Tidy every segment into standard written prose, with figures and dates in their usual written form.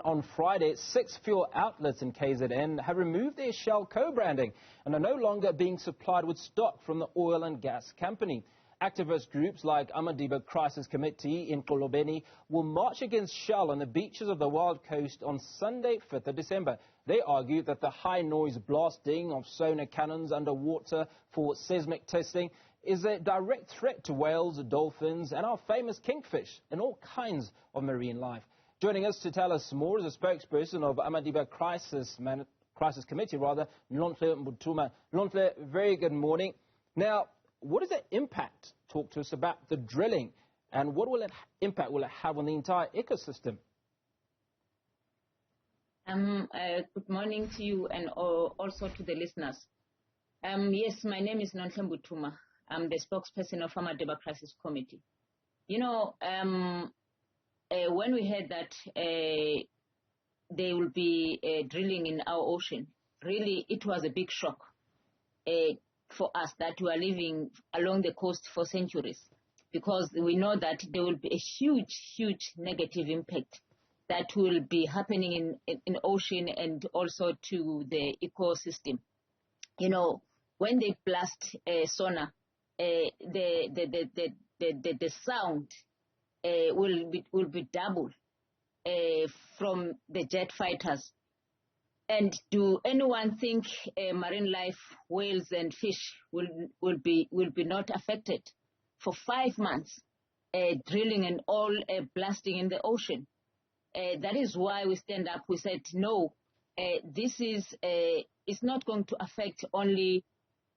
on Friday, 6 fuel outlets in KZN have removed their Shell co-branding and are no longer being supplied with stock from the oil and gas company. Activist groups like Amadiba Crisis Committee in Xolobeni will march against Shell on the beaches of the Wild Coast on Sunday, 5th of December. They argue that the high-noise blasting of sonar cannons underwater for seismic testing is a direct threat to whales, dolphins, and our famous kingfish and all kinds of marine life. Joining us to tell us more is a spokesperson of Amadiba Crisis Committee, Nonhle Mbuthuma. Nonhle, very good morning. Now, what is the impact? Talk to us about the drilling, and what impact will it have on the entire ecosystem? Good morning to you and also to the listeners. Yes, my name is Nonhle Mbuthuma. I'm the spokesperson of Amadiba Crisis Committee. You know, when we heard that they will be drilling in our ocean, really it was a big shock for us that we are living along the coast for centuries, because we know that there will be a huge negative impact that will be happening in ocean and also to the ecosystem. You know, when they blast sonar, the sound will be double from the jet fighters. And do anyone think marine life, whales and fish will be not affected? For 5 months, drilling and all blasting in the ocean. That is why we stand up. We said no. This is not going to affect only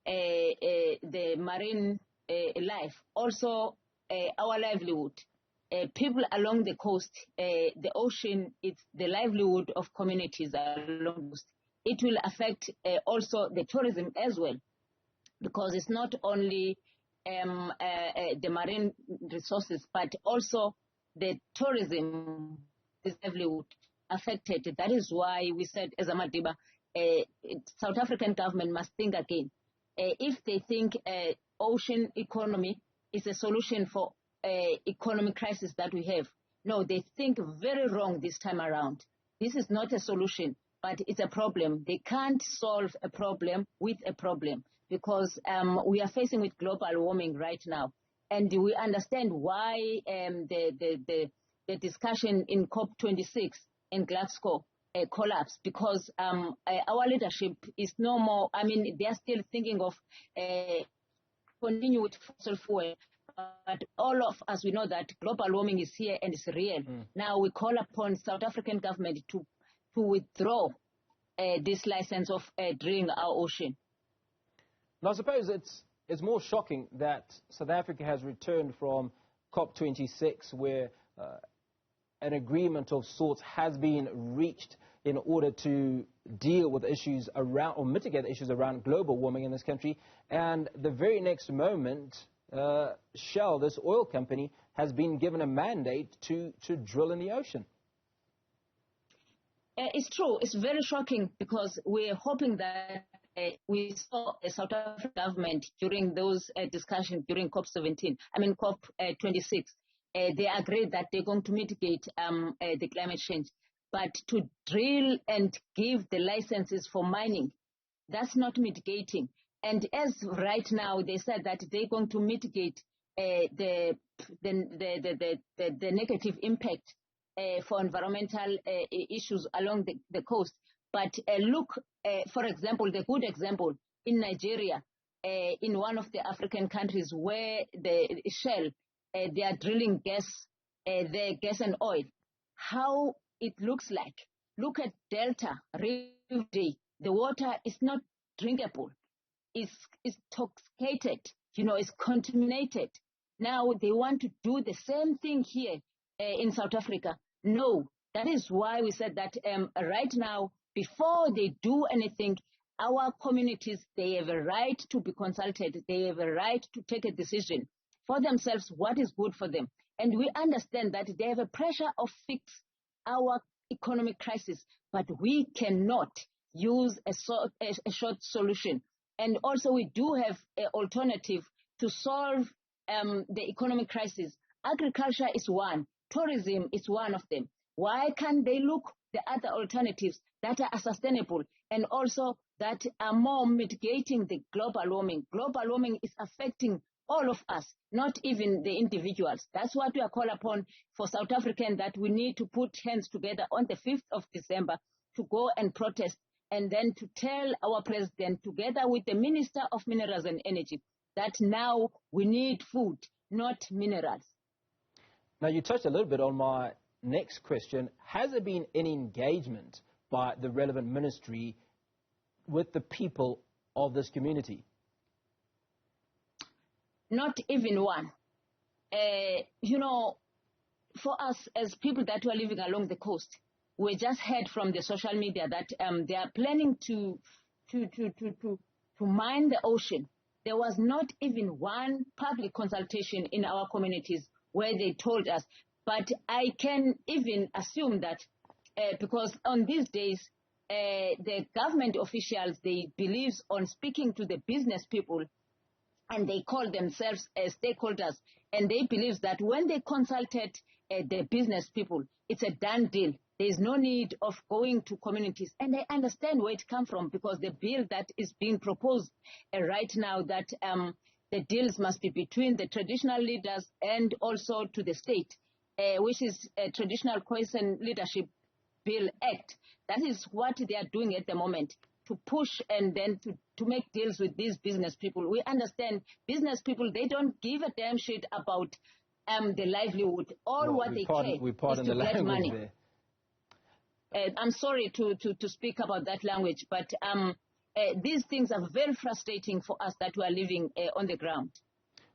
the marine life, also our livelihood. People along the coast, the ocean, it's the livelihood of communities along the coast. It will affect also the tourism as well, because it's not only the marine resources, but also the tourism is livelihood affected. That is why we said, as Amadiba, South African government must think again. If they think ocean economy is a solution for economic crisis that we have. No, they think very wrong this time around. This is not a solution, but it's a problem. They can't solve a problem with a problem, because we are facing with global warming right now. And we understand why the discussion in COP26 in Glasgow collapsed, because our leadership is no more, I mean, they are still thinking of continue with fossil fuel. But all of us, we know that global warming is here and it's real. Now we call upon South African government to withdraw this license of drilling our ocean. Now, I suppose it's more shocking that South Africa has returned from COP26, where an agreement of sorts has been reached in order to deal with issues around, or mitigate the issues around global warming in this country. And the very next moment, Shell, this oil company, has been given a mandate to drill in the ocean. It's true. It's very shocking, because we're hoping that we saw a South African government during those discussions during COP26. They agreed that they're going to mitigate the climate change. But to drill and give the licenses for mining, that's not mitigating. And as right now, they said that they're going to mitigate the negative impact for environmental issues along the coast. But look, for example, the good example in Nigeria, in one of the African countries where the Shell, they are drilling gas and oil. How it looks like. Look at Delta, River. The water is not drinkable. Is intoxicated, you know, is contaminated. Now they want to do the same thing here in South Africa. No, that is why we said that right now, before they do anything, our communities, they have a right to be consulted. They have a right to take a decision for themselves, what is good for them. And we understand that they have a pressure of fix our economic crisis, but we cannot use a short solution. And also we do have an alternative to solve the economic crisis. Agriculture is one. Tourism is one of them. Why can't they look the other alternatives that are sustainable and also that are more mitigating the global warming. Global warming is affecting all of us, not even the individuals. That's what we are called upon for South African, that we need to put hands together on the 5th of December to go and protest, and then to tell our president, together with the Minister of Minerals and Energy, that now we need food, not minerals. Now, you touched a little bit on my next question. Has there been any engagement by the relevant ministry with the people of this community? Not even one. You know, for us as people that were living along the coast, we just heard from the social media that they are planning to mine the ocean. There was not even one public consultation in our communities where they told us. But I can even assume that because on these days, the government officials, they believe on speaking to the business people, and they call themselves stakeholders, and they believe that when they consulted the business people, it's a done deal. There is no need of going to communities. And I understand where it comes from, because the bill that is being proposed right now, that the deals must be between the traditional leaders and also to the state, which is a Traditional Cohesion Leadership Bill Act. That is what they are doing at the moment, to push and then to make deals with these business people. We understand business people, they don't give a damn shit about the livelihood. What they care is to get money. I'm sorry to speak about that language, but these things are very frustrating for us that we are living on the ground.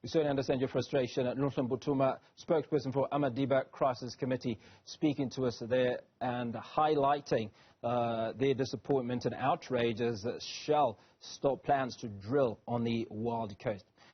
We certainly understand your frustration. Nonhle Mbuthuma, spokesperson for Amadiba Crisis Committee, speaking to us there and highlighting their disappointment and outrage as Shell stopped plans to drill on the Wild Coast.